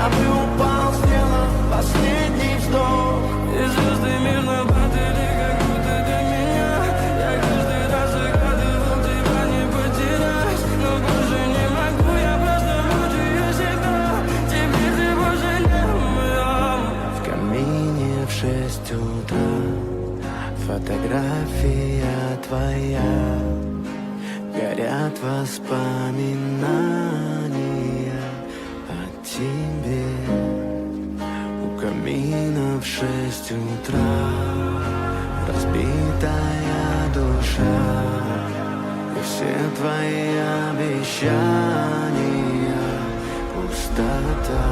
каплю упал с неба, последний вздох. И звезды мирно падали, как будто для меня. Я каждый раз загадывал тебя не потерять, но больше не могу, я просто мучаю себя. Теперь ты больше не моя. В камине в 6 утра фотография твоя. Горят воспоминания о тебе. У камина в 6 утра разбитая душа. И все твои обещания пустота.